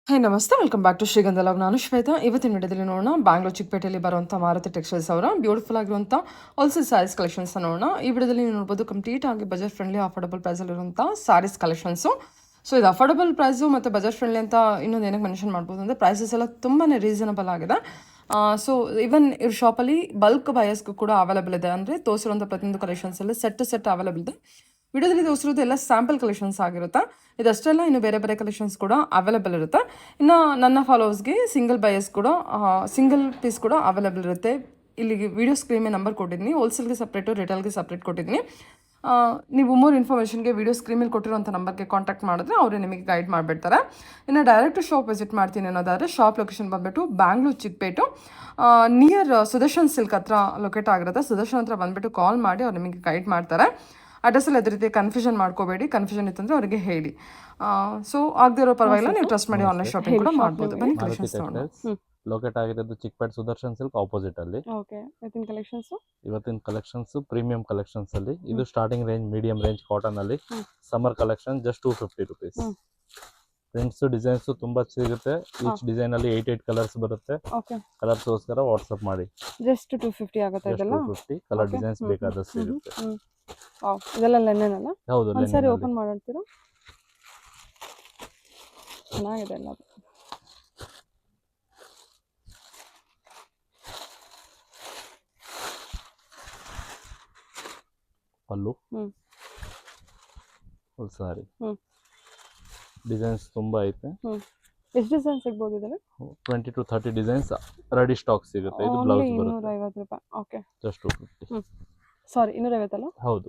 ಹೇ ನಮಸ್ತೆ, welcome back to Srigandha love. ನಾನು ಶ್ವೇತಾ. ಇವತ್ತಿನ ವಿಡಿಯೋದಲ್ಲಿ ನೋಡೋಣ ಬ್ಯಾಂಗ್ಳೂರ್ ಚಿಕ್ಕಪೇಟೆಯಲ್ಲಿ ಬರುವಂಥ ಮಾರುತಿ ಟೆಕ್ಸ್ಟೈಲ್ಸ್ ಅವರ ಬ್ಯೂಟಿಫುಲ್ ಆಗಿರುವಂಥ ಹೋಲ್ಸೇಲ್ ಸ್ಯಾರೀಸ್ ಕಲೆಕ್ಷನ್ಸ್ ನೋಡೋಣ. ಈ ವಿಡಿಯೋದಲ್ಲಿ ನೀವು ನೋಡ್ಬೋದು ಕಂಪ್ಲೀಟ್ ಆಗಿ ಬಜೆಟ್ ಫ್ರೆಂಡ್ಲಿ ಅಫೋರ್ಡಬಲ್ ಪ್ರೈಸಲ್ಲಿರುವಂಥ ಸ್ಯಾರೀಸ್ ಕಲೆಕ್ಷನ್ಸು. ಸೊ ಇದು ಅಫೋರ್ಡಬಲ್ ಪ್ರೈಸು ಮತ್ತು ಬಜೆಟ್ ಫ್ರೆಂಡ್ಲಿ ಅಂತ ಇನ್ನೊಂದು ಏನಕ್ಕೆ ಮೆನ್ಷನ್ ಮಾಡ್ಬೋದು ಅಂದರೆ ಪ್ರೈಸಸ್ ಎಲ್ಲ ತುಂಬಾ ರೀಸನಬಲ್ ಆಗಿದೆ. ಸೊ ಇವನ್ ಇವ್ರ ಶಾಪಲ್ಲಿ ಬಲ್ಕ್ ಬಯಸ್ಗೂ ಕೂಡ ಅವೈಲೇಬಲ್ ಇದೆ. ಅಂದರೆ ತೋರಿಸಿರುವಂಥ ಪ್ರತಿಯೊಂದು ಕಲೆಕ್ಷನ್ಸ್ ಎಲ್ಲ ಸೆಟ್ ಅವೈಲೇಬಲ್ ಇದೆ. ವಿಡಿಯೋದಲ್ಲಿ ತೋರಿಸಿರೋದು ಎಲ್ಲ ಸ್ಯಾಂಪಲ್ ಕಲೆಕ್ಷನ್ಸ್ ಆಗಿರುತ್ತೆ. ಇದಷ್ಟೆಲ್ಲ ಇನ್ನು ಬೇರೆ ಬೇರೆ ಕಲೆಕ್ಷನ್ಸ್ ಕೂಡ ಅವೈಲೇಬಲ್ ಇರುತ್ತೆ. ಇನ್ನು ನನ್ನ ಫಾಲೋವರ್ಸ್ಗೆ ಸಿಂಗಲ್ ಬಯಸ್ ಕೂಡ ಸಿಂಗಲ್ ಪೀಸ್ ಕೂಡ ಅವೈಲೇಬಲ್ ಇರುತ್ತೆ. ಇಲ್ಲಿಗೆ ವಿಡಿಯೋ ಸ್ಕ್ರೀನ್ ಮೇಲೆ ನಂಬರ್ ಕೊಟ್ಟಿದ್ದೀನಿ. ಹೋಲ್ಸೇಲ್ಗೆ ಸಪ್ರೇಟು, ರಿಟೇಲ್ಗೆ ಸಪ್ರೇಟ್ ಕೊಟ್ಟಿದ್ದೀನಿ. ನೀವು ಮೋರ್ ಇನ್ಫಾರ್ಮೇಷನ್ಗೆ ವಿಡಿಯೋ ಸ್ಕ್ರೀನ್ ಮೇಲೆ ಕೊಟ್ಟಿರೋಂಥ ನಂಬರ್ಗೆ ಕಾಂಟ್ಯಾಕ್ಟ್ ಮಾಡಿದ್ರೆ ಅವರೇ ನಿಮಗೆ ಗೈಡ್ ಮಾಡಿಬಿಡ್ತಾರೆ. ಇನ್ನು ಡೈರೆಕ್ಟ್ ಶಾಪ್ ವಿಸಿಟ್ ಮಾಡ್ತೀನಿ ಅನ್ನೋದಾದರೆ ಶಾಪ್ ಲೊಕೇಶನ್ ಬಂದುಬಿಟ್ಟು ಬ್ಯಾಂಗ್ಳೂರ್ ಚಿಕ್ಕಪೇಟು ನಿಯರ್ ಸುದರ್ಶನ್ ಸಿಲ್ಕ್ ಹತ್ರ ಲೊಕೇಟ್ ಆಗಿರುತ್ತೆ. ಸುದರ್ಶನ್ ಹತ್ರ ಬಂದುಬಿಟ್ಟು ಕಾಲ್ ಮಾಡಿ ಅವ್ರು ನಿಮಗೆ ಗೈಡ್ ಮಾಡ್ತಾರೆ. ಅಡ್ರೆಸ್ಸಲ್ಲಿ ಅದೇ ರೀತಿ ಕನ್ಫ್ಯೂಷನ್ ಮಾಡ್ಕೋಬೇಡಿ. ಕನ್ಫ್ಯೂಷನ್ ಇತ್ತಂದರೆ ಅವರಿಗೆ ಹೇಳಿ. ಸೊ ಆಗದಿರೋ ಪರವಾಗಿಲ್ಲ, ನೀವು ಟ್ರಸ್ಟ್ ಮಾಡಿ ಆನ್ಲೈನ್ ಶಾಪಿಂಗ್ ಕೂಡ ಮಾಡ್ಬೋದು. ಬನ್ನಿ ಕಲೆಕ್ಷನ್ಸ್ ನೋಡೋಣ. ಲೊಕೇಟ್ ಆಗಿರೋದು ಚಿಕ್ಕಪೇಟೆ ಸುದರ್ಶನ್ ಸಿಲ್ಕ್ ಆಪೋಸಿಟ್ ಅಲ್ಲಿ. ಇವತ್ತಿನ ಕಲೆಕ್ಷನ್ಸ್ ಪ್ರೀಮಿಯಂ ಕಲೆಕ್ಷನ್ಸ್ ಅಲ್ಲಿ. ಇದು starting range medium range cotton ಅಲ್ಲಿ summer collection just 250 rupees. Prints designs ತುಂಬಾ ಸಿಗುತ್ತೆ. ಈಚ್ ಡಿಸೈನ್ ಅಲ್ಲಿ 8 ಕಲರ್ಸ್ ಬರುತ್ತೆ. ಕಲರ್ಸ್ ಗೋಸ್ಕರ ವಾಟ್ಸ್ಆಪ್ ಮಾಡಿ. ಜಸ್ಟ್ 250 ಆಗುತ್ತೆ. ಇದೆಲ್ಲ 250 ಕಲರ್ ಡಿಸೈನ್ಸ್ ಬೇಕಾದಷ್ಟು ಸಿಗುತ್ತೆ. ಇದೆಲ್ಲ ಲೆನೆನ್ ಅಲ್ಲ? ಹೌದು. ಒಂದ್ಸರಿ ಓಪನ್ ಮಾಡ್ತೀರಾ? ಚೆನ್ನಾಗಿದೆ ಎಲ್ಲ. ಪಲ್ಲು ಸಾರಿ ಡಿಸೈನ್ಸ್ ತುಂಬಾ ಐತೆ. ಎಷ್ಟು ಡಿಸೈನ್ ಸಿಗಬಹುದು ಇದರಲ್ಲಿ? 20 to 30 ಡಿಸೈನ್ಸ್ ರೆಡಿ ಸ್ಟಾಕ್ ಸಿಗುತ್ತೆ. ಇದು ಬ್ಲೌಸ್ ಬರುತ್ತೆ. 250 ರೂಪಾಯಿ. Okay, just 250. ಸಾರಿ 250 ಅಲ್ಲ? ಹೌದು.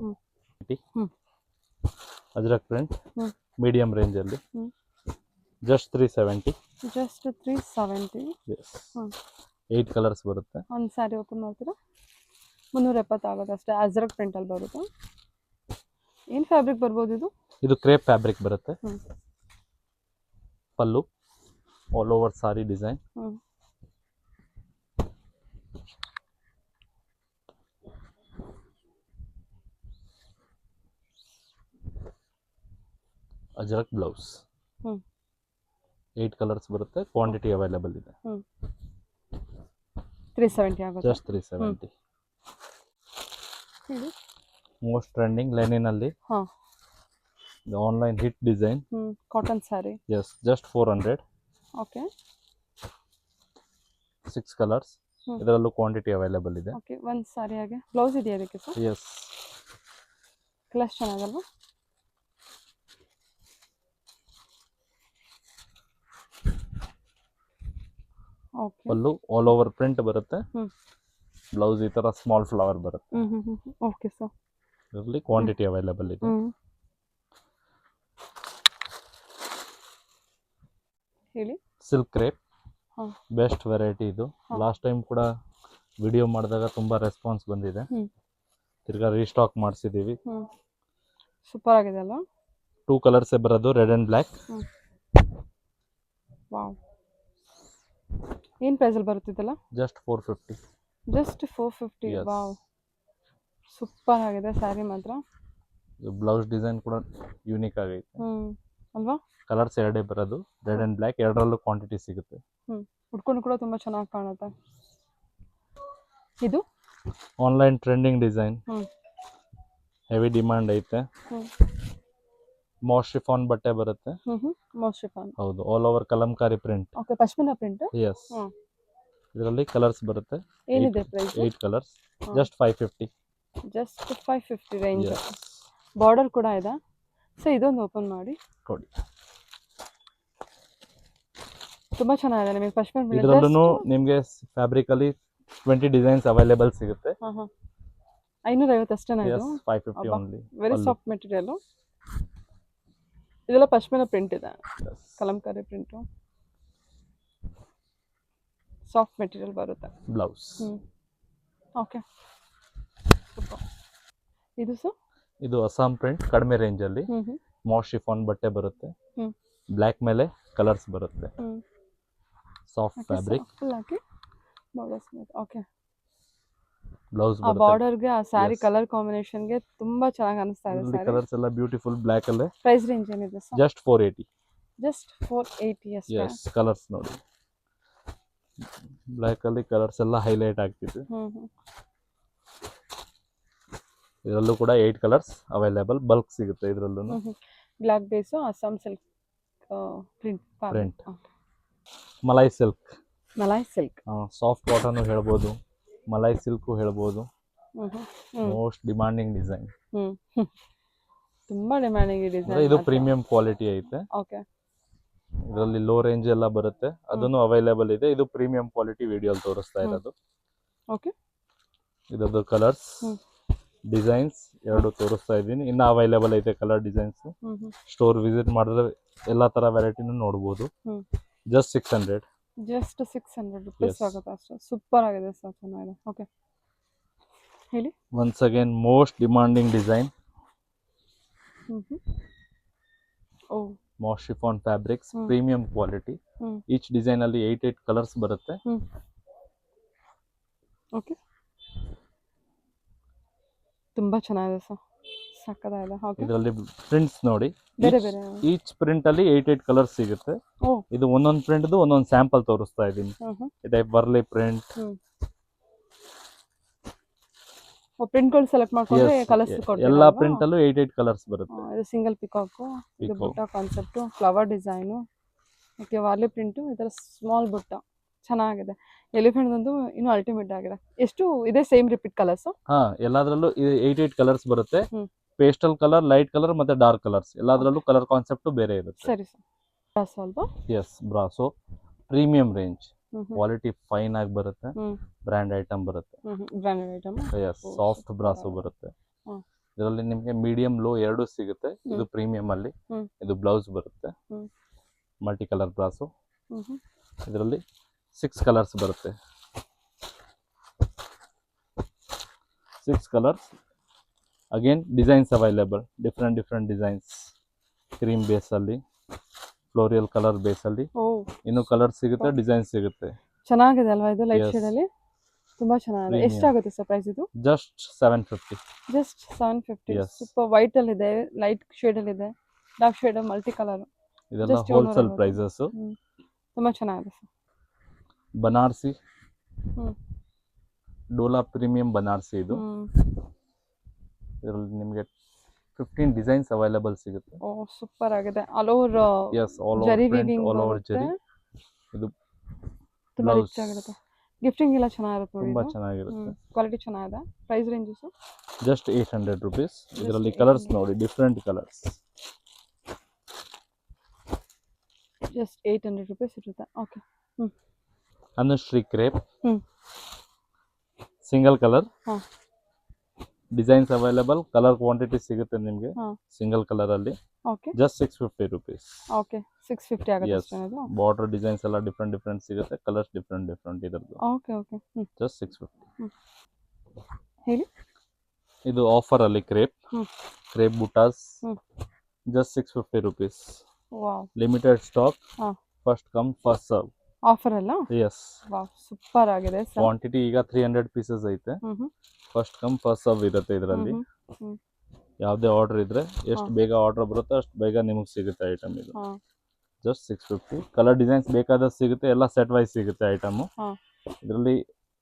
ಅಜ್ರಕ್ ಪ್ರಿಂಟ್ ಮೀಡಿಯಂ ರೇಂಜ್ ಅಲ್ಲಿ ಜಸ್ಟ್ 370. ಜಸ್ಟ್ 370. ಎಸ್. 8 ಕಲರ್ಸ್ ಬರುತ್ತೆ. ಒಂದು ಸಾರಿ ಓಪನ್ ಮಾಡ್ತೀರಾ? 370 ಆಗುತ್ತೆ ಅಷ್ಟೇ. ಅಜ್ರಕ್ ಪ್ರಿಂಟ್ ಅಲ್ಲಿ ಬರುತ್ತೆ. ಏನು ಫ್ಯಾಬ್ರಿಕ್ ಬರ್ಬೋದು ಇದು? ಇದು ಕ್ರೇಪ್ ಫ್ಯಾಬ್ರಿಕ್ ಬರುತ್ತೆ. Pallu all over sari design. Ajrak blouse 8 colours ಬರುತ್ತೆ. ಕ್ವಾಂಟಿಟಿ ಅವೈಲೇಬಲ್ ಇದೆ. 370 ಆಗುತ್ತೆ. ಜಸ್ಟ್ 370. ಮೋಸ್ಟ್ ಟ್ರೆಂಡಿಂಗ್ ಲೆನಿನ್ ಅಲ್ಲಿ online hit design cotton sari. Yes, just 400. Okay, 6 colours. ಇದರಲ್ಲೂ ಕ್ವಾಂಟಿಟಿ ಅವೈಲೇಬಲ್ ಇದೆ. ಓಕೆ, ಒಂದು ಸಾರಿ ಹಾಗೆ ಬ್ಲೌಸ್ ಇದೆಯಾ ಅದಕ್ಕೆ ಸರ್? ಎಸ್. ಕಲರ್ಸ್ ಚೆನ್ನಾಗಲ್ವಾ? Okay, pallu all over print ಬರುತ್ತೆ. ಬ್ಲೌಸ್ ಈ ತರ ಸ್ಮಾಲ್ ಫ್ಲವರ್ ಬರುತ್ತೆ. Okay sir. ಇದರಲ್ಲಿ ಕ್ವಾಂಟಿಟಿ ಅವೈಲೇಬಲ್ ಇದೆ. ಹೇಳಿ. ಸಿಲ್ಕ್ ಕ್ರೇಪ್ ಬೆಸ್ಟ್ ವೆರೈಟಿ ಇದು. ಲಾಸ್ಟ್ ಟೈಮ್ ಕೂಡ ವಿಡಿಯೋ ಮಾಡಿದಾಗ ತುಂಬಾ ರೆಸ್ಪಾನ್ಸ್ ಬಂದಿದೆ. ತಿರ್ಗಾ ರೀಸ್ಟಾಕ್ ಮಾಡಿಸಿದೀವಿ. ಸೂಪರ್ ಆಗಿದೆ ಅಲ್ವಾ? 2 ಕಲರ್ಸ್ ಬರೋದು, ರೆಡ್ ಅಂಡ್ ಬ್ಲ್ಯಾಕ್. ವಾವ್, ಏನು ಪ್ರೈಸಲ್ಲಿ ಬರುತ್ತಿದ್ದಲ್ಲ? ಜಸ್ಟ್ 450. ಜಸ್ಟ್ 450. ವಾವ್, ಸೂಪರ್ ಆಗಿದೆ ಸ್ಯಾರಿ ಮಾತ್ರ. ಬ್ಲೌಸ್ ಡಿಸೈನ್ ಕೂಡ ಯೂನಿಕ್ ಆಗೈತೆ ಅಲ್ವಾ? ಕಲರ್ಸ್ ಎರಡೇ ಬರೋದು, ರೆಡ್ ಅಂಡ್ ಬ್ಲ್ಯಾಕ್. ಎರಡರಲ್ಲೂ ಕ್ವಾಂಟಿಟಿ ಸಿಗುತ್ತೆ. ಉಟ್ಕೊಂಡು ಕೂಡ ತುಂಬಾ ಚೆನ್ನಾಗಿ ಕಾಣುತ್ತೆ. ಇದು online trending design, heavy demand ಐತೆ. ಮಾಸ್ ಶಿಫಾನ್ ಬಟ್ಟೆ ಬರುತ್ತೆ. Moss chiffon. ಹೌದು, all over kalamkari print. Okay, pashmina print. Yes. ಇದರಲ್ಲಿ ಕಲರ್ಸ್ ಬರುತ್ತೆ. ಏನಿದೆ price? 8 colours. Just 550. Just 550 range. Border ಕೂಡ ಇದೆ. ಸೊ ಇದೊಂದು ಓಪನ್ ಮಾಡಿ ಕೊಡಿ. ತುಂಬಾ ಚೆನ್ನಾಗಿದೆ. ನಿಮಗೆ ಪಶ್ಮಿನಾ ಪ್ರಿಂಟ್ ಇದರಲ್ಲೂ ನಿಮಗೆ ಫ್ಯಾಬ್ರಿಕ್ ಅಲ್ಲಿ 20 ಡಿಸೈನ್ಸ್ ಅವೈಲೇಬಲ್ ಸಿಗುತ್ತೆ. 550 ಅಷ್ಟೇನಾ ಇದು? 550 ಓನ್ಲಿ. Very soft material. ಇದೆಲ್ಲ ಪಶ್ಮಿನಾ ಪ್ರಿಂಟ್ ಇದೆ. ಕಲಂಕಾರಿ ಪ್ರಿಂಟ್, ಸಾಫ್ಟ್ ಮೆಟೀರಿಯಲ್ ಬರುತ್ತೆ. ಬ್ಲೌಸ್. Okay, super. ಇದು ಸರ್? ಇದು ಅಸ್ಸಾಂ ಪ್ರಿಂಟ್ ಕಡಿಮೆ ರೇಂಜ್ ಅಲ್ಲಿ ಮಾಸ್ ಶಿಫಾನ್ ಬಟ್ಟೆ ಬರುತ್ತೆ. ಬ್ಲ್ಯಾಕ್ ಮೇಲೆ ಕಲರ್ಸ್ ಬರುತ್ತೆ. Soft fabric. ಓಕೆ, ಬ್ಲೌಸ್ ಆ ಬಾರ್ಡರ್ಗೆ ಆ ಸ್ಯಾರಿ ಕಲರ್ ಕಾಂಬಿನೇಷನ್ಗೆ ತುಂಬಾ ಚೆನ್ನಾಗಿ ಅನಿಸ್ತಾ ಇದೆ. ಕಲರ್ಸ್ ಎಲ್ಲ ಬ್ಯೂಟಿಫುಲ್ ಬ್ಲ್ಯಾಕ್ ಅಲ್ಲೇ. ಪ್ರೈಸ್ ರೇಂಜ್ ಏನಿದೆ ಸರ್? ಜಸ್ಟ್ 480. ಜಸ್ಟ್ 480 ಅಷ್ಟೇ. ಎಸ್ ಕಲರ್ಸ್ ನೋಡಿ, ಬ್ಲ್ಯಾಕ್ ಅಲ್ಲಿ ಕಲರ್ಸ್ ಎಲ್ಲ ಹೈಲೈಟ್ ಆಗ್ತಿದೆ. ಇದರಲ್ಲೂ ಕೂಡ 8 ಕಲರ್ಸ್ ಅವೈಲೇಬಲ್, ಬಲ್ಕ್ ಸಿಗುತ್ತೆ ಇದರಲ್ಲೂ. Black base Assam silk print. Malai silk, malai silk, soft cotton ಹೇಳ್ಬೋದು, ಮಲೈ ಸಿಲ್ಕು ಹೇಳ್ಬೋದು. Most demanding design. ತುಂಬಾ ಡಿಮ್ಯಾಂಡಿಂಗ್ ಡಿಸೈನ್. ಇದು ಪ್ರೀಮಿಯಂ ಕ್ವಾಲಿಟಿ ಐತೆ. ಓಕೆ, ಇದರಲ್ಲಿ ಲೋ ರೇಂಜ್ ಎಲ್ಲ ಬರುತ್ತೆ, ಅದನ್ನು ಅವೈಲೇಬಲ್ ಇದೆ. ಇದು ಪ್ರೀಮಿಯಂ ಕ್ವಾಲಿಟಿ ವಿಡಿಯೋಲಿ ತೋರಿಸ್ತಾ ಇರೋದು. ಓಕೆ, ಇದರದ್ದು ಕಲರ್ಸ್ ಡಿಸೈನ್ಸ್ ಎರಡು ತೋರಿಸ್ತಾ ಇದ್ದೀನಿ. ಇನ್ನು ಅವೈಲೇಬಲ್ ಐತೆ ಕಲರ್ ಡಿಸೈನ್ಸ್. ಸ್ಟೋರ್ ವಿಸಿಟ್ ಮಾಡಿದ್ರೆ ಎಲ್ಲಾ ತರ ವೆರೈಟಿನೂ ನೋಡ್ಬೋದು. ಜಸ್ಟ್ 600. ಜಸ್ಟ್ 600 ರೂಪೀಸ್ ಆಗುತ್ತೆ ಅಷ್ಟೇ. ಸೂಪರ್ ಆಗಿದೆ ಸರ್, ಚೆನ್ನಾಗಿದೆ. ಓಕೆ ಹೇಳಿ. Once again most demanding design, mass chiffon fabrics, premium quality. Each design ಅಲ್ಲಿ 8 ಕಲರ್ಸ್ ಬರುತ್ತೆ. ಓಕೆ, ತುಂಬಾ ಚೆನ್ನಾಗಿದೆ ಸರ್, ಸಕ್ಕತ್ತಾಗಿದೆ. ಓಕೆ, ಇದರಲ್ಲಿ ಪ್ರಿಂಟ್ಸ್ ನೋಡಿ, ಬೇರೆ ಬೇರೆ. ಈಚ್ ಪ್ರಿಂಟ್ ಅಲ್ಲಿ 8 ಕಲರ್ಸ್ ಸಿಗುತ್ತೆ. ಇದು ಒಂದೊಂದು ಪ್ರಿಂಟ್ದು ಒಂದೊಂದು ಸ್ಯಾಂಪಲ್ ತೋರಿಸ್ತಾ ಇದ್ದೀನಿ. ಇದೆ ವರ್ಲಿ ಪ್ರಿಂಟ್. ಪ್ರಿಂಟ್ಗಳು ಸೆಲೆಕ್ಟ್ ಮಾಡ್ಕೊಂಡ್ರೆ ಕಲರ್ಸ್ ಕೊಡ್ತೀರಾ? ಎಲ್ಲಾ ಪ್ರಿಂಟ್ ಅಲ್ಲೂ 8 ಕಲರ್ಸ್ ಬರುತ್ತೆ. ಇದು ಸಿಂಗಲ್ ಪಿಕಾಕ್, ಇದು butta concept, flower design, okay, Warli print, ಇದರ ಸ್ಮಾಲ್ ಬುಟ್ಟ ಚೆನ್ನಾಗಿದೆ. ಎಲಿಫೆಂಟ್ ಒಂದು ಇನ್ನು ಅಲ್ಟಿಮೇಟ್ ಆಗಿದೆ. ಎಷ್ಟು ಇದೆ? Same repeat colours? ಎಲ್ಲಾದ್ರಲ್ಲೂ 8 ಕಲರ್ಸ್ ಬರುತ್ತೆ. ಪೇಸ್ಟಲ್ ಕಲರ್, ಲೈಟ್ ಕಲರ್ ಮತ್ತೆ ಡಾರ್ಕ್ ಕಲರ್ಸ್, ಎಲ್ಲಾದ್ರಲ್ಲೂ ಕಲರ್ ಕಾನ್ಸೆಪ್ಟ್ ಬೇರೆ ಇರುತ್ತೆ. ಸರಿ ಸರ್. ಬ್ರಾಸೋ ಅಲ್ವಾ? Yes, brasso premium range, quality fine ಆಗಿ ಬರುತ್ತೆ. ಬ್ರ್ಯಾಂಡ್ ಐಟಮ್ ಬರುತ್ತೆ. Branded item. Yes, soft brasso ಬರುತ್ತೆ. ಇದರಲ್ಲಿ ನಿಮಗೆ ಮೀಡಿಯಂ ಲೋ ಎರಡು ಸಿಗುತ್ತೆ. ಇದು ಪ್ರೀಮಿಯಂ ಅಲ್ಲಿ, ಇದು ಬ್ಲೌಸ್ ಬರುತ್ತೆ. Multi colour brasso. ಇದರಲ್ಲಿ 6 ಕಲರ್ಸ್ ಬರುತ್ತೆ. 6 colours. Again designs available, different designs. Cream base ಅಲ್ಲಿ, ಫ್ಲೋರಿಯಲ್ ಕಲರ್ ಬೇಸ್ ಅಲ್ಲಿ ಇನ್ನು ಕಲರ್ ಸಿಗುತ್ತೆ, ಡಿಸೈನ್ ಸಿಗುತ್ತೆ. ಚೆನ್ನಾಗಿದೆ ಅಲ್ವಾ ಇದು? ಲೈಟ್ ಶೇಡ್ ಅಲ್ಲಿ ತುಂಬಾ ಚೆನ್ನಾಗಿದೆ. ಎಷ್ಟಾಗುತ್ತೆ ಸರ್ ಪ್ರೈಸ್ ಇದು? ಜಸ್ಟ್ 750. ಜಸ್ಟ್ 750. ಸೂಪರ್. ವೈಟ್ ಅಲ್ಲಿ ಇದೆ, ಲೈಟ್ ಶೇಡ್ ಅಲ್ಲಿ ಇದೆ, ಡಾರ್ಕ್ ಶೇಡ್, ಮಲ್ಟಿ ಕಲರ್. ಇದೆಲ್ಲ ಹೋಲ್ಸೇಲ್ ಪ್ರೈಸಸ್. ತುಂಬಾ ಚೆನ್ನಾಗಿದೆ ಸರ್. ಬನಾರಸಿ, ಡೋಲಾ ಪ್ರೀಮಿಯಂ ಬನಾರಸಿ ಇದು. ಇದರಲ್ಲಿ ನಿಮಗೆ 15 ಡಿಸೈನ್ಸ್ ಅವೈಲೇಬಲ್ ಸಿಗುತ್ತೆ. ಸೂಪರ್ ಆಗಿದೆ. ಆಲ್ ಓವರ್ ಜರಿ ವೀವಿಂಗ್, ಆಲ್ ಓವರ್ ಜರಿ. ಇದು ತುಂಬಾ ರಿಚ್ ಆಗಿರುತ್ತೆ. ಗಿಫ್ಟಿಂಗ್ ಎಲ್ಲ ಚೆನ್ನಾಗಿರುತ್ತೆ ನೋಡಿ. ತುಂಬಾ ಚೆನ್ನಾಗಿರುತ್ತೆ. ಕ್ವಾಲಿಟಿ ಚೆನ್ನಾಗಿದೆ. Price range sir? Just 800 rupees. ಇದರಲ್ಲಿ ಕಲರ್ಸ್ ನೋಡಿ, ಡಿಫ್ರೆಂಟ್ ಕಲರ್ಸ್. ಜಸ್ಟ್ 800 ರೂಪೀಸ್ ಇರುತ್ತೆ. Okay. Anushree crepe, single colour. Designs available, colour quantity ಸಿಗುತ್ತೆ ನಿಮಗೆ ಸಿಂಗಲ್ ಕಲರ್ ಅಲ್ಲಿ. Just 650 rupees. ಓಕೆ, 650 ಆಗುತ್ತೆ. ಬಾರ್ಡರ್ ಡಿಸೈನ್ಸ್ ಎಲ್ಲ ಡಿಫ್ರೆಂಟ್ ಡಿಫ್ರೆಂಟ್ ಸಿಗುತ್ತೆ. ಕಲರ್ಸ್ ಡಿಫ್ರೆಂಟ್ ಇದರದ್ದು. Okay okay. ಜಸ್ಟ್ 650. ಹೇಳಿ. ಇದು ಆಫರ್ ಅಲ್ಲಿ crepe butas. Just 650 rupees. Wow. Limited stock, first come first serve. Offer ಅಲ್ಲ? ಎಸ್. ವಾವ್, ಸೂಪರ್ ಆಗಿದೆ ಸರ್. ಕ್ವಾಂಟಿಟಿ ಈಗ 300 ಪೀಸಸ್ ಐತೆ. ಫಸ್ಟ್ ಕಮ್ ಫಸ್ಟ್ ಸರ್ವ್ ಇರುತ್ತೆ ಇದರಲ್ಲಿ. ಯಾವುದೇ ಆರ್ಡರ್ ಇದ್ರೆ ಎಷ್ಟು ಬೇಗ ಆರ್ಡರ್ ಬರುತ್ತೋ ಅಷ್ಟು ಬೇಗ ನಿಮಗೆ ಸಿಗುತ್ತೆ ಐಟಮ್ ಇದು. ಜಸ್ಟ್ 650. ಕಲರ್ ಡಿಸೈನ್ಸ್ ಬೇಕಾದಷ್ಟು ಸಿಗುತ್ತೆ, ಎಲ್ಲ ಸೆಟ್ ವೈಸ್ ಸಿಗುತ್ತೆ ಐಟಮ್. ಇದರಲ್ಲಿ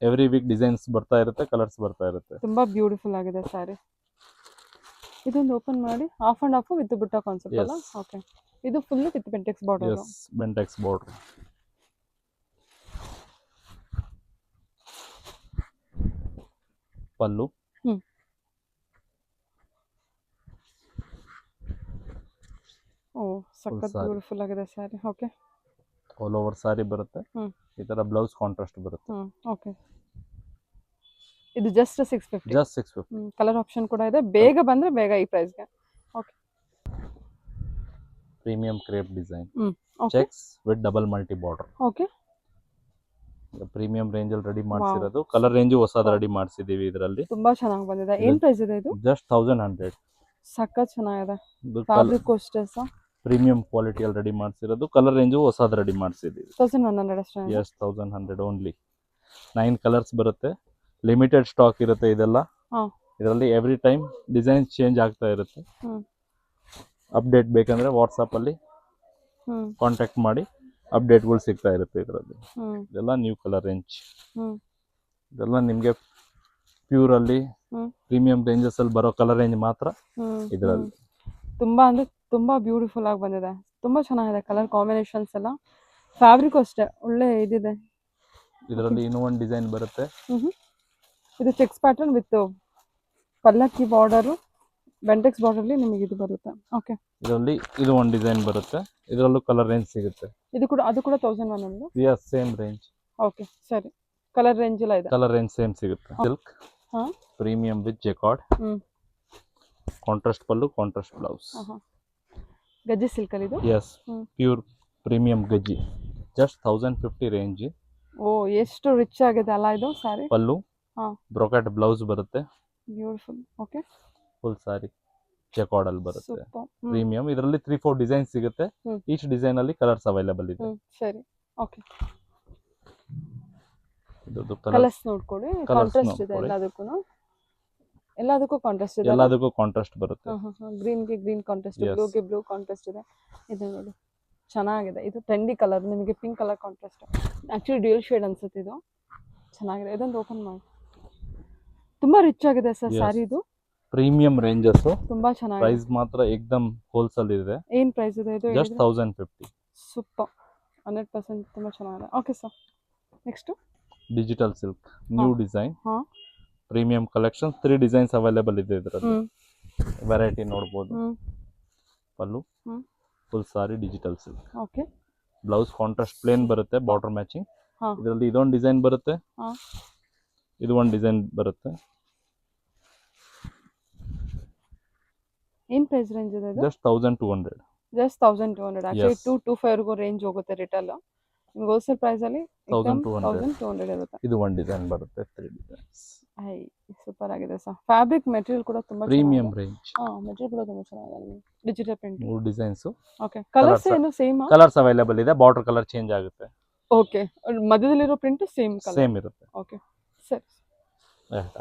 ಎವ್ರಿ ವೀಕ್ ಡಿಸೈನ್ಸ್ ಬರ್ತಾ ಇರುತ್ತೆ, ಕಲರ್ಸ್ ಬರ್ತಾ ಇರುತ್ತೆ. ತುಂಬಾ ಬ್ಯೂಟಿಫುಲ್ ಆಗಿದೆ ಸಾರಿ. ಇದೊಂದು ಓಪನ್ ಮಾಡಿ, half and half with butta concept ಅಲ್ಲ? ಓಕೆ. ಇದು full with Bentex border. Yes, Bentex border. Pallu. ಸಖತ್ ಬ್ಯೂಟಿಫುಲ್ ಆಗಿದೆ sari. Okay. All over sari ಬರುತ್ತೆ. ಈ ತರ ಬ್ಲೌಸ್ ಕಾಂಟ್ರಾಸ್ಟ್ ಬರುತ್ತೆ. ಓಕೆ. ಇದು ಜಸ್ಟ್ 650. ಜಸ್ಟ್ 650. ಕಲರ್ ಆಪ್ಷನ್ ಕೂಡ ಇದೆ. ಬೇಗ ಬಂದ್ರೆ ಬೇಗ ಈ ಪ್ರೈಸ್ ಗೆ. Okay. Premium crepe design, checks with double multi border. Okay. Premium range ಅಲ್ಲಿ ರೆಡಿ ಮಾಡಿಸಿರೋದು. ಕಲರ್ ರೇಂಜ್ ಹೊಸದ ರೆಡಿ ಮಾಡಿಸಿದೀವಿ ಇದರಲ್ಲಿ. ತುಂಬಾ ಚೆನ್ನಾಗಿ ಬಂದಿದೆ. ಏನ್ ಪ್ರೈಸ್ ಇದೆ ಇದು? ಜಸ್ಟ್ 1100. ಸಖತ್ ಚೆನ್ನಾಗಿದೆ. ಫ್ಯಾಬ್ರಿಕ್ ಅಷ್ಟೇ ಸರ್. ಪ್ರೀಮಿಯಂ ಕ್ವಾಲಿಟಿ ಅಲ್ಲಿ ರೆಡಿ ಮಾಡಿಸಿರೋದು. ಕಲರ್ ರೇಂಜ್ ಹೊಸದ ರೆಡಿ ಮಾಡಿಸಿದೀವಿ. 1100 ಅಷ್ಟೇ? Yes, 1100 only. 9 ಕಲರ್ಸ್ ಬರುತ್ತೆ. ಲಿಮಿಟೆಡ್ ಸ್ಟಾಕ್ ಇರುತ್ತೆ ಇದೆಲ್ಲ. ಇದರಲ್ಲಿ ಎವ್ರಿ ಟೈಮ್ ಡಿಸೈನ್ ಚೇಂಜ್ ಆಗ್ತಾ ಇರುತ್ತೆ. ಅಪ್ಡೇಟ್ ಬೇಕಂದ್ರೆ ವಾಟ್ಸ್ಆಪ್ ಅಲ್ಲಿ ಹ್ಮ್ ಕಾಂಟ್ಯಾಕ್ಟ್ ಮಾಡಿ ಅಪ್ಡೇಟ್ಗಳು ಸಿಗ್ತಾ ಇರುತ್ತೆ ಇದರಲ್ಲಿ. ಹ್ಮ್ ಇದೆಲ್ಲ ನ್ಯೂ ಕಲರ್ ರೇಂಜ್. ಹ್ಮ್ ಇದೆಲ್ಲ ನಿಮಗೆ ಪ್ಯೂರಲ್ಲಿ ಹ್ಮ್ ಪ್ರೀಮಿಯಂ ರೇಂಜಸ್ ಅಲ್ಲಿ ಬರೋ ಕಲರ್ ರೇಂಜ್ ಮಾತ್ರ ಹ್ಮ್ ಇದರಲ್ಲಿ. ತುಂಬಾ ಅಂದ್ರೆ ತುಂಬಾ ಬ್ಯೂಟಿಫುಲ್ ಆಗಿ ಬಂದಿದೆ, ತುಂಬಾ ಚೆನ್ನಾಗಿದೆ ಕಲರ್ ಕಾಂಬಿನೇಷನ್ಸ್ ಎಲ್ಲ. ಫ್ಯಾಬ್ರಿಕ್ ಅಷ್ಟೇ ಒಳ್ಳೆ ಇದಿದೆ. ಇದರಲ್ಲಿ ಇನ್ನೂ ಒಂದು ಡಿಸೈನ್ ಬರುತ್ತೆ. ಹ್ಮ್ ಇದು ಚೆಕ್ಸ್ ಪ್ಯಾಟರ್ನ್ ವಿತ್ ಪಲ್ಲಕ್ಕಿ ಬಾರ್ಡರ್, ಬೆಂಟೆಕ್ಸ್ ಬಾರ್ಡರ್ಲಿ ನಿಮಗೆ ಇದು ಬರುತ್ತೆ. ಓಕೆ, ಇದರಲ್ಲಿ ಇದು ಒಂದು ಡಿಸೈನ್ ಬರುತ್ತೆ. ಇದರಲ್ಲೂ ಕಲರ್ ರೇಂಜ್ ಸಿಗುತ್ತೆ. ಅದು ಕೂಡ 1001 ಯಸ್, ಸೇಮ್ ರೇಂಜ್. ಓಕೆ ಸರಿ, ಕಲರ್ ರೇಂಜ್ ಎಲ್ಲ ಇದೆ. ಕಲರ್ ರೇಂಜ್ ಸೇಮ್ ಸಿಗುತ್ತೆ. ಸಿಲ್ಕ್ ಹಾ premium with jacquard, hmm contrast pallu, contrast blouse. Gajji silk ಅಲ್ಲಿ ಇದು. Yes, pure premium gajji. Just 1050 range. Oh, ಎಷ್ಟು ರಿಚ್ ಆಗಿದೆ ಅಲ್ಲ ಇದು ಸಾರಿ. ಪಲ್ಲು, ಹಾ ಬ್ರೊಕೆಟ್ ಬ್ಲೌಸ್ ಬರುತ್ತೆ. Beautiful. Okay, full sari jacquard ಅಲ್ಲಿ ಬರುತ್ತೆ. ಸೂಪರ್. ಪ್ರೀಮಿಯಂ. ಇದರಲ್ಲಿ 3-4 ಡಿಸೈನ್ ಸಿಗುತ್ತೆ. ಹ್ಮ್. ಈಚ್ ಡಿಸೈನ್ ಅಲ್ಲಿ ಕಲರ್ಸ್ ಅವೈಲೇಬಲ್ ಇದೆ. ಸರಿ, ಓಕೆ. ಇದು ಕಲರ್ಸ್ ನೋಡ್ಕೊಳ್ಳಿ, Colours ಕಾಂಟ್ರಾಸ್ಟ್ ಇದೆ ನೋಡ್ಕೊಳ್ಳಿ. ಎಲ್ಲದಕ್ಕೂ ಕಾಂಟ್ರಾಸ್ಟ್ ಇದೆ. ಎಲ್ಲದಕ್ಕೂ ಕಾಂಟ್ರಾಸ್ಟ್ ಬರುತ್ತೆ. ಗ್ರೀನ್ಗೆ ಗ್ರೀನ್ ಕಾಂಟ್ರಾಸ್ಟ್, Yes. ಬ್ಲೂಗೆ ಬ್ಲೂ ಕಾಂಟ್ರಾಸ್ಟ್ ಇದೆ. ಇದು ನೋಡಿ ಚೆನ್ನಾಗಿದೆ, ಇದು ಟ್ರೆಂಡಿ ಕಲರ್, ನಿಮಗೆ pink colour contrast. Actually dual shade ಅನ್ಸುತ್ತೆ ಇದು. ಚೆನ್ನಾಗಿದೆ, ಇದೊಂದು ಓಪನ್ ಮಾಡಿ. ತುಂಬಾ ರಿಚ್ ಆಗಿದೆ ಸರ್ Yes. ಸ್ಯಾರಿ ಇದು. Premium ranges. ತುಂಬಾ ಚೆನ್ನಾಗಿದೆ. ಪ್ರೈಸ್ ಮಾತ್ರ ಏಕ್ದಮ್ ಹೋಲ್ಸೇಲ್ ಇದೆ. ಏನ್ ಪ್ರೈಸ್ ಇದೆ ಇದು? ಜಸ್ಟ್ 1050. ಸೂಪರ್, 100% ತುಂಬಾ ಚೆನ್ನಾಗಿದೆ. Okay sir, next digital silk new design, ಹಾ ಪ್ರೀಮಿಯಂ ಕಲೆಕ್ಷನ್. 3 ಡಿಸೈನ್ಸ್ ಅವೈಲೇಬಲ್ ಇದೆ ಇದರಲ್ಲಿ. ಹ್ಮ್ ವೆರೈಟಿ ನೋಡ್ಬೋದು. Hmm pallu hmm full sari digital silk. Okay, blouse contrast plain ಬರುತ್ತೆ, ಬಾರ್ಡರ್ ಮ್ಯಾಚಿಂಗ್. ಹಾ ಇದರಲ್ಲಿ ಇದೊಂದು ಡಿಸೈನ್ ಬರುತ್ತೆ, ಹಾ ಇದು ಒಂದು ಡಿಸೈನ್ ಬರುತ್ತೆ. ಏನ್ ಪ್ರೈಸ್ ರೇಂಜ್ ಇದೆ ಇದು? Just 1200. Just 1200. Actually Yes. 225 range ಹೋಗುತ್ತೆ ರಿಟೇಲ್. ನಿಮ್ಗೆ ಹೋಲ್ಸೇಲ್ ಪ್ರೈಸ್ ಅಲ್ಲಿ 1200. 1200 ಇರುತ್ತೆ. ಇದು ಒಂದು ಡಿಸೈನ್ ಬರುತ್ತೆ, 3 ಡಿಸೈನ್ಸ್. ಐ ಸೂಪರ್ ಆಗಿದೆ ಸರ್. ಫ್ಯಾಬ್ರಿಕ್ ಮೆಟೀರಿಯಲ್ ಕೂಡ ತುಂಬಾ ಪ್ರೀಮಿಯಂ ರೇಂಜ್. ಮೆಟೀರಿಯಲ್ ಕೂಡ ತುಂಬಾ ಚೆನ್ನಾಗಿದೆ. Digital print. 3 designs. Okay, colours Colours. ಏನು ಸೇಮ್? ಕಲರ್ಸ್ ಅವೈಲೇಬಲ್ ಇದೆ, ಬಾರ್ಡರ್ ಕಲರ್ ಚೇಂಜ್ ಆಗುತ್ತೆ. ಓಕೆ, ಮಧ್ಯದಲ್ಲಿರೋ ಪ್ರಿಂಟ್ ಸೇಮ್ ಕಲರ್. ಸೇಮ್ ಇರುತ್ತೆ. ಓಕೆ ಸರಿ. Right.